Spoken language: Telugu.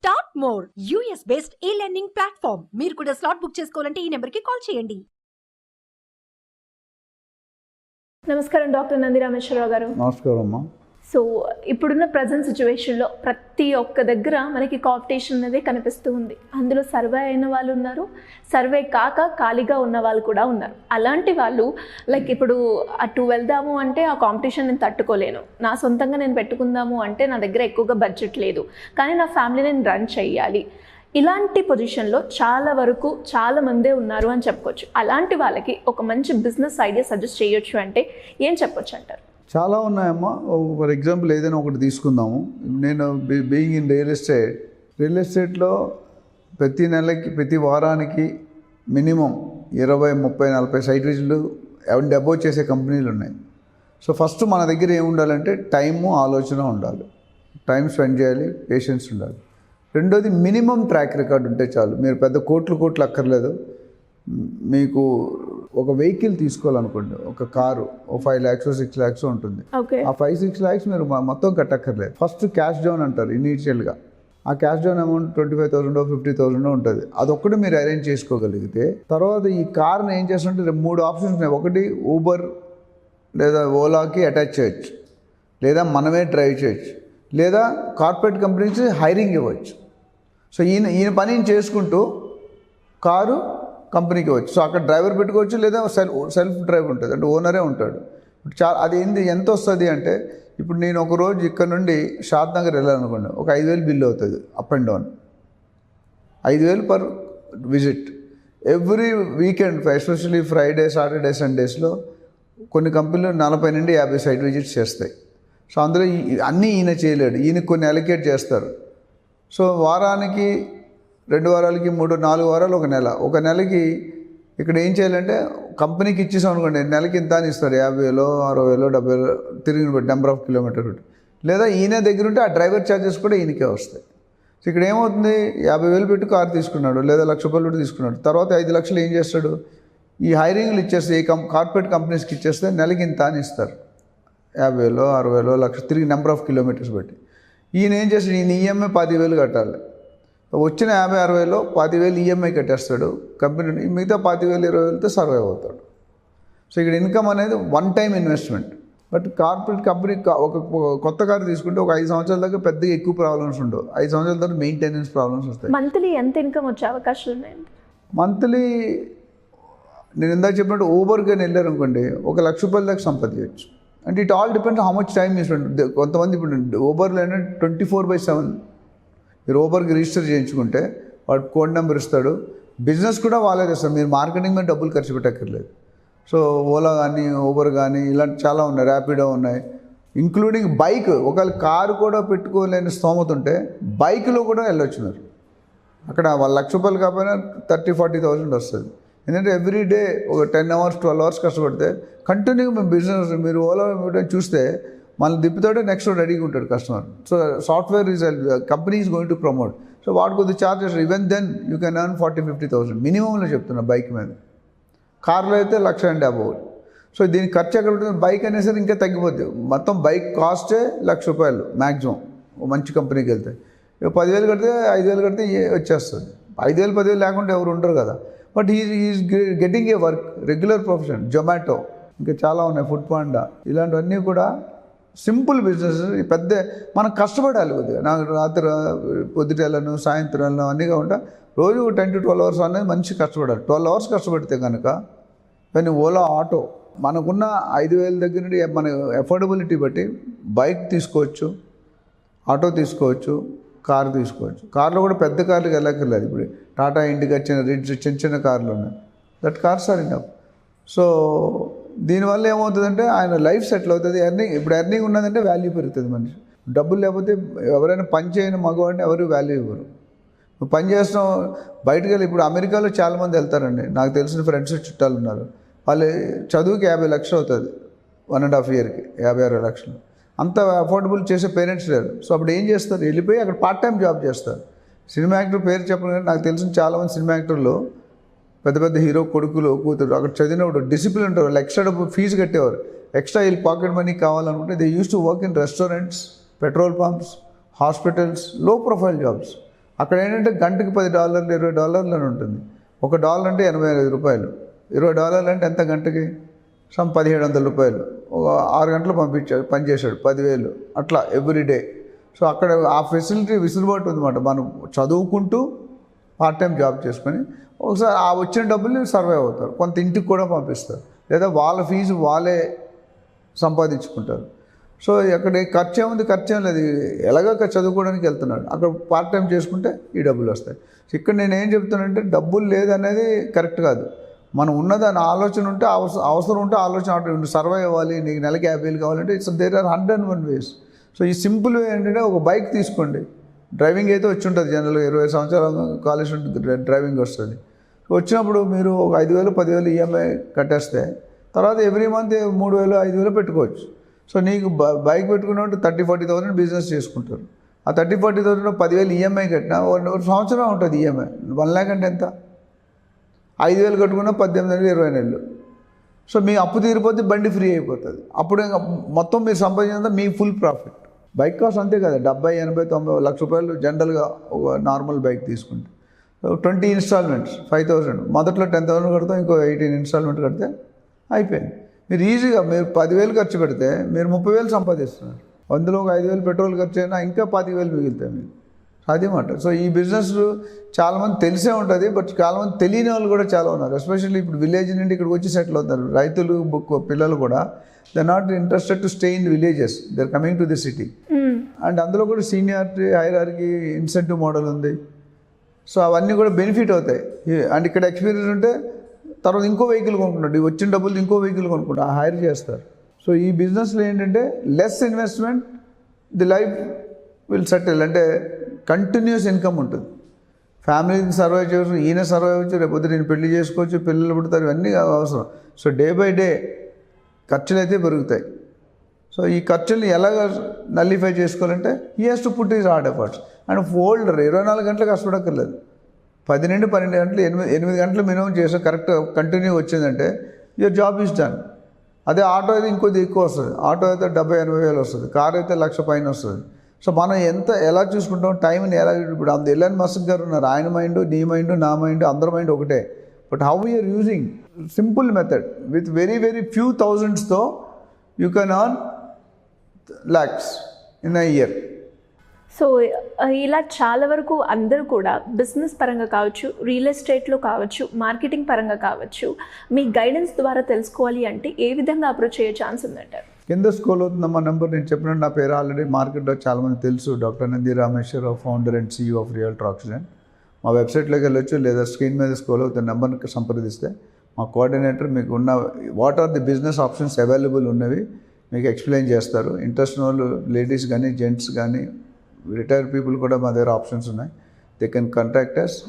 స్టార్ట్ మోర్ యూఎస్ బేస్డ్ ఈ లెర్నింగ్ ప్లాట్ఫామ్. మీరు కూడా స్లాట్ బుక్ చేసుకోవాలంటే ఈ నెంబర్కి కాల్ చేయండి. నమస్కారం డాక్టర్ నంది రామేశ్వరరావు గారు. నమస్కారం అమ్మా. సో ఇప్పుడున్న ప్రజెంట్ సిచ్యువేషన్లో ప్రతి ఒక్క దగ్గర మనకి కాంపిటీషన్ అనేది కనిపిస్తూ ఉంది. అందులో సర్వే అయిన వాళ్ళు ఉన్నారు, సర్వే కాక ఖాళీగా ఉన్న వాళ్ళు కూడా ఉన్నారు. అలాంటి వాళ్ళు లైక్ ఇప్పుడు అటు వెళ్దాము అంటే ఆ కాంపిటీషన్ నేను తట్టుకోలేను, నా సొంతంగా నేను పెట్టుకుందాము అంటే నా దగ్గర ఎక్కువగా బడ్జెట్ లేదు, కానీ నా ఫ్యామిలీ నేను రన్ చేయాలి, ఇలాంటి పొజిషన్లో చాలా మందే ఉన్నారు అని చెప్పుకోవచ్చు. అలాంటి వాళ్ళకి ఒక మంచి బిజినెస్ ఐడియా సజెస్ట్ చేయొచ్చు అంటే ఏం చెప్పొచ్చు అంటారు? చాలా ఉన్నాయమ్మా. ఫర్ ఎగ్జాంపుల్ ఏదైనా ఒకటి తీసుకుందాము. నేను బీయింగ్ ఇన్ రియల్ ఎస్టేట్లో ప్రతి నెలకి ప్రతి వారానికి మినిమం 20, 30, 40 సైట్ విజిట్లు అబోవ్ చేసే కంపెనీలు ఉన్నాయి. సో ఫస్ట్ మన దగ్గర ఏముండాలంటే టైము, ఆలోచన ఉండాలి. టైం స్పెండ్ చేయాలి, పేషెన్స్ ఉండాలి. రెండోది మినిమం ట్రాక్ రికార్డ్ ఉంటే చాలు. మీరు పెద్ద కోట్లు అక్కర్లేదు. మీకు ఒక వెహికల్ తీసుకోవాలనుకోండి, ఒక కారు, ఓ 5 lakhs 6 lakhs ఉంటుంది. ఆ 5-6 lakhs మీరు మొత్తం కట్టక్కర్లేదు. ఫస్ట్ క్యాష్ డౌన్ అంటారు ఇనీషియల్గా. ఆ క్యాష్ డౌన్ అమౌంట్ 25,000 50,000 ఉంటుంది. అదొక్కటి మీరు అరేంజ్ చేసుకోగలిగితే తర్వాత ఈ కార్ని ఏం చేస్తుంటే 3 ఆప్షన్స్ ఉన్నాయి. ఒకటి ఊబర్ లేదా ఓలాకి అటాచ్ చేయొచ్చు, లేదా మనమే డ్రైవ్ చేయొచ్చు, లేదా కార్పొరేట్ కంపెనీస్ హైరింగ్ ఇవ్వచ్చు. సో ఈయన పనిని చేసుకుంటూ కారు కంపెనీకి ఇవ్వచ్చు. సో అక్కడ డ్రైవర్ పెట్టుకోవచ్చు, లేదా సెల్ఫ్ డ్రైవ్ ఉంటుంది, అంటే ఓనరే ఉంటాడు. అది ఎంత వస్తుంది అంటే, ఇప్పుడు నేను ఒక రోజు ఇక్కడ నుండి షాద్ నగర్ వెళ్ళాలనుకోండి, ఒక 5,000 బిల్ అవుతుంది up and down. 5,000 per visit. Every weekend especially Friday, Saturday, సండేస్లో కొన్ని కంపెనీలు 40 నుండి 50 సైట్ విజిట్స్ చేస్తాయి. సో అందులో అన్నీ ఈయన చేయలేడు, ఈయనకి కొన్ని అలొకేట్ చేస్తారు. సో వారానికి 2 వారాలకి 3, 4 వారాలు, ఒక నెల. ఒక నెలకి ఇక్కడ ఏం చేయాలంటే కంపెనీకి ఇచ్చేసాం అనుకోండి, నెలకి ఇంత అని ఇస్తారు. 50,000, 60,000, 70,000 తిరిగిన బట్టి నెంబర్ ఆఫ్ కిలోమీటర్. లేదా ఈయన దగ్గర ఉంటే ఆ డ్రైవర్ ఛార్జెస్ కూడా ఈయనకే వస్తాయి. సో ఇక్కడ ఏమవుతుంది, 50,000 పెట్టి కారు తీసుకున్నాడు, లేదా ₹1,00,000 పెట్టి తీసుకున్నాడు. తర్వాత 5 లక్షలు ఏం చేస్తాడు, ఈ హైరింగ్లు ఇచ్చేస్తే, ఈ కార్పొరేట్ కంపెనీస్కి ఇచ్చేస్తే నెలకి ఇంత అని ఇస్తారు. 50,000, 60,000, 1,00,000 తిరిగి నెంబర్ ఆఫ్ కిలోమీటర్స్ బట్టి. ఈయన ఏం చేస్తాడు, ఈయన ఈఎంఐ 10,000 కట్టాలి. వచ్చిన 50-60,000 10,000 ఈఎంఐ కట్టేస్తాడు కంపెనీ. మిగతా 10,000 20,000తో సర్వైవ్ అవుతాడు. సో ఇక్కడ ఇన్కమ్ అనేది one time investment. But corporate company ఒక కొత్త కారు తీసుకుంటే ఒక 5 సంవత్సరాల దాకా పెద్దగా ఎక్కువ ప్రాబ్లమ్స్ ఉండవు. 5 సంవత్సరాల తర్వాత మెయింటెనెన్స్ ప్రాబ్లమ్స్ వస్తాయి. మంత్లీ ఎంత ఇన్కమ్ వచ్చే అవకాశాలు ఉన్నాయండి? మంత్లీ నేను ఇందాక చెప్పినట్టు ఊబర్ కానీ వెళ్ళారు అనుకోండి, ఒక ₹1,00,000 దాకా సంపాదించవచ్చు. అంటే it all depends how much time you spend. కొంతమంది ఇప్పుడు ఊబర్లో ఏంటంటే 24/7 మీరు ఊబర్కి రిజిస్టర్ చేయించుకుంటే వాడు కోడ్ నెంబర్ ఇస్తాడు. బిజినెస్ కూడా వాళ్ళే చేస్తారు, మీరు మార్కెటింగ్ మీద డబ్బులు ఖర్చు పెట్టక్కర్లేదు. సో ఓలా కానీ, ఊబర్ కానీ ఇలాంటి చాలా ఉన్నాయి, ర్యాపిడో ఉన్నాయి, ఇంక్లూడింగ్ బైక్. ఒకవేళ కారు కూడా పెట్టుకోలేని స్తోమత ఉంటే బైక్లో కూడా వెళ్ళొచ్చు మీరు. అక్కడ వాళ్ళ ₹1,00,000 కాకపోయినా 30,000-40,000 వస్తుంది. ఎందుకంటే ఎవ్రీ డే ఒక 10 hours 12 hours కష్టపడితే కంటిన్యూగా మేము బిజినెస్, మీరు ఓలా చూస్తే మనల్ని దిప్పుతాడే నెక్స్ట్ రెడీగా ఉంటాడు customer. So software is company is going to promote. So what కొద్ది charges, even then you can earn 40,000-50,000 మినిమంలో చెప్తున్నా బైక్ మీద. కార్లో అయితే 1,00,000 and above. సో దీనికి ఖర్చు ఎక్కడ ఉంటుంది, బైక్ అనేసరికి ఇంకా తగ్గిపోద్ది. మొత్తం బైక్ కాస్టే ₹1,00,000 మ్యాక్సిమం మంచి కంపెనీకి వెళ్తే. 10,000 కడితే 5,000 కడితే వచ్చేస్తుంది. 5,000 10,000 లేకుండా ఎవరు ఉండరు కదా. But is getting a work, regular profession. Zomato, ఇంకా చాలా ఉన్నాయి, ఫుడ్ పాండా, ఇలాంటివన్నీ కూడా సింపుల్ బిజినెస్. పెద్ద మనం కష్టపడాలి కొద్దిగా. నాకు రాత్రి పొద్దుటెళ్ళను, సాయంత్రం వెళ్ళను అన్నీ కాకుండా రోజు 10 to 12 hours అనేది మంచి కష్టపడాలి. 12 hours కష్టపడితే కనుక కానీ ఓలా ఆటో మనకున్న 5,000 దగ్గర నుండి మన ఎఫోర్డబిలిటీ బట్టి బైక్ తీసుకోవచ్చు, ఆటో తీసుకోవచ్చు, కారు తీసుకోవచ్చు. కార్లో కూడా పెద్ద కార్లకు వెళ్ళక్కర్లేదు. ఇప్పుడు టాటా ఇండికా, రిడ్జ్, చిన్న కార్లు ఉన్నాయి. That cars are enough. So దీనివల్ల ఏమవుతుందంటే ఆయన లైఫ్ సెటిల్ అవుతుంది. ఇప్పుడు ఎర్నింగ్ ఉన్నదంటే వాల్యూ పెరుగుతుంది మనిషి. డబ్బులు లేకపోతే ఎవరైనా పని చేయని మగవాడిని ఎవరు వాల్యూ ఇవ్వరు. పని చేస్తాం బయటకు వెళ్ళి, ఇప్పుడు అమెరికాలో చాలామంది వెళ్తారండి, నాకు తెలిసిన ఫ్రెండ్స్ చుట్టాలు ఉన్నారు. వాళ్ళు చదువుకి 50 లక్షలు అవుతుంది 1.5 yearకి, 50-60 లక్షలు. అంత అఫోర్డబుల్ చేసే పేరెంట్స్ లేరు. సో అప్పుడు ఏం చేస్తారు, వెళ్ళిపోయి అక్కడ పార్ట్ టైం జాబ్ చేస్తారు. సినిమా యాక్టర్ పేరు చెప్పను కానీ నాకు తెలిసిన చాలామంది సినిమా యాక్టర్లు పెద్ద పెద్ద హీరో కొడుకులు, కూతురు అక్కడ చదివినప్పుడు డిసిప్లిన్ ఉంటారు. వాళ్ళు ఎక్స్ట్రా డబ్బు ఫీజు కట్టేవారు. ఎక్స్ట్రా వీళ్ళు పాకెట్ మనీ కావాలనుకుంటే they use to work in restaurants, petrol pumps, hospitals, లో ప్రొఫైల్ జాబ్స్. అక్కడ ఏంటంటే గంటకి $10 $20 అని ఉంటుంది. $1 అంటే $85, $20 అంటే ఎంత గంటకి? సమ్ $1700. ఒక 6 గంటలు పనిచేశాడు 10,000 అట్లా ఎవ్రీడే. సో అక్కడ ఆ ఫెసిలిటీ విసులుబాటు ఉందన్నమాట. మనం చదువుకుంటూ పార్ట్ టైం జాబ్ చేసుకొని ఒకసారి ఆ వచ్చిన డబ్బుల్ని సర్వైవ్ అవుతారు. కొంత ఇంటికి కూడా పంపిస్తారు, లేదా వాళ్ళ ఫీజు వాళ్ళే సంపాదించుకుంటారు. సో అక్కడ ఖర్చు ఏముంది? ఖర్చు ఏం లేదు, ఎలాగో చదువుకోవడానికి వెళ్తున్నాడు, అక్కడ పార్ట్ టైం చేసుకుంటే ఈ డబ్బులు వస్తాయి. ఇక్కడ నేను ఏం చెప్తానంటే డబ్బులు లేదనేది కరెక్ట్ కాదు. మనం ఉన్నదాని ఆలోచన ఉంటే అవసరం ఉంటే ఆలోచన సర్వైవ్ అవ్వాలి, నీకు నెలకి 50,000 కావాలంటే దేర్ ఆర్ 101 ways. సో ఈ సింపుల్ వే ఏంటంటే ఒక బైక్ తీసుకోండి, డ్రైవింగ్ అయితే వచ్చి ఉంటుంది, జనరల్గా 20 సంవత్సరాల కాలేజ్ డ్రైవింగ్ వస్తుంది. వచ్చినప్పుడు మీరు ఒక 5,000 10,000 ఈఎంఐ కట్టేస్తే తర్వాత ఎవ్రీ మంత్ 3,000 5,000 పెట్టుకోవచ్చు. సో నీకు బైక్ పెట్టుకున్నట్టు 30,000-40,000 బిజినెస్ చేసుకుంటారు. ఆ 30,000-40,000 10,000 ఈఎంఐ కట్టినా ఒక సంవత్సరం ఉంటుంది ఈఎంఐ. 1 lakh అంటే ఎంత? 5,000 కట్టుకున్నా 18 నెలలు 20 నెలలు. సో మీ అప్పు తీరిపోతే బండి ఫ్రీ అయిపోతుంది. అప్పుడు ఇంకా మొత్తం మీరు సంపాదించినంత మీ ఫుల్ ప్రాఫిట్. బైక్ కాస్ట్ అంతే కదా, 70, 80, 90 లక్ష రూపాయలు జనరల్గా ఒక నార్మల్ బైక్ తీసుకుంటే 20 ఇన్స్టాల్మెంట్స్ 5,000. మొదట్లో 10,000 కడతాం, ఇంకో 18 ఇన్స్టాల్మెంట్ కడితే అయిపోయింది. మీరు ఈజీగా మీరు 10,000 ఖర్చు పెడితే మీరు 30,000 సంపాదిస్తున్నారు. అందులో ఒక 5,000 పెట్రోల్ ఖర్చు అయినా ఇంకా 25,000 మిగులుతాయి మీకు. అదేమాట. సో ఈ బిజినెస్ చాలామంది తెలిసే ఉంటుంది, బట్ చాలామంది తెలియని వాళ్ళు కూడా చాలా ఉన్నారు. ఎస్పెషల్లీ ఇప్పుడు విలేజ్ నుండి ఇక్కడికి వచ్చి సెటిల్ అవుతారు రైతులు, పిల్లలు కూడా. They not interested to stay in villages, they are coming to the city. And అందులో కూడా సీనియారిటీ హైరార్కీ ఇన్సెంటివ్ మోడల్ ఉంది. సో అవన్నీ కూడా బెనిఫిట్ అవుతాయి. అండ్ ఇక్కడ ఎక్స్పీరియన్స్ ఉంటే తర్వాత ఇంకో వెహికల్ కొనుక్కుంటాడు, వచ్చిన డబ్బులు ఇంకో వెహికల్ కొనుక్కుంటారు, హైర్ చేస్తారు. సో ఈ బిజినెస్లో ఏంటంటే less investment, the life will settle. అంటే కంటిన్యూస్ ఇన్కమ్ ఉంటుంది. ఫ్యామిలీని సర్వైవ్ చేయవచ్చు, ఈయన సర్వైవ్ అవ్వచ్చు, రేపొద్దు నేను పెళ్లి చేసుకోవచ్చు, పిల్లలు పుడతారు, ఇవన్నీ అవసరం. సో డే బై డే ఖర్చులు అయితే పెరుగుతాయి. సో ఈ ఖర్చుల్ని ఎలాగ నల్లిఫై చేసుకోవాలంటే he has to put is hard efforts. And folder 24 గంటలు కష్టపడక్కర్లేదు. 10 నుండి 12 గంటలు 8 గంటలు మినిమం చేసి కరెక్ట్ కంటిన్యూ వచ్చిందంటే యువర్ జాబ్ ఈజ్ డన్. అదే ఆటో అయితే ఇంకొద్ది ఎక్కువ వస్తుంది. ఆటో అయితే 70-80 వేలు వస్తుంది, కార్ అయితే 1,00,000 పైన వస్తుంది. సో మనం ఎలా చూసుకుంటాం టైంని ఎలా? ఇప్పుడు ఎలాన్ మస్క్ గారు ఉన్నారు, ఆయన మైండ్, నీ మైండ్, నా మైండ్, అందరి మైండ్ ఒకటే. But how you're using simple method with very very few థౌజండ్స్తో you can earn lakhs in a year. సో ఇలా చాలా వరకు అందరూ కూడా బిజినెస్ పరంగా కావచ్చు, రియల్ ఎస్టేట్లో కావచ్చు, మార్కెటింగ్ పరంగా కావచ్చు, మీ గైడెన్స్ ద్వారా తెలుసుకోవాలి అంటే ఏ విధంగా అప్రోచ్ అయ్యే ఛాన్స్ ఉందంటారు? కింద స్క్రోల్ అవుతున్న మా నెంబర్, నేను చెప్పినట్టు నా పేరు ఆల్రెడీ మార్కెట్లో చాలామంది తెలుసు, doctor Nandi Rameshwar Rao, founder and CEO of realtor oxygen. మా వెబ్సైట్లోకి వెళ్ళొచ్చు, లేదా స్క్రీన్ మీద స్క్రోల్ అవుతున్న నెంబర్కి సంప్రదిస్తే మా కోఆర్డినేటర్ మీకు ఉన్న what are the business options available ఉన్నవి మీకు ఎక్స్ప్లెయిన్ చేస్తారు. ఇంట్రెస్ట్ ఉన్న వాళ్ళు లేడీస్ కానీ జెంట్స్ కానీ రిటైర్డ్ పీపుల్ కూడా మా దగ్గర ఆప్షన్స్ ఉన్నాయి. They can contact us.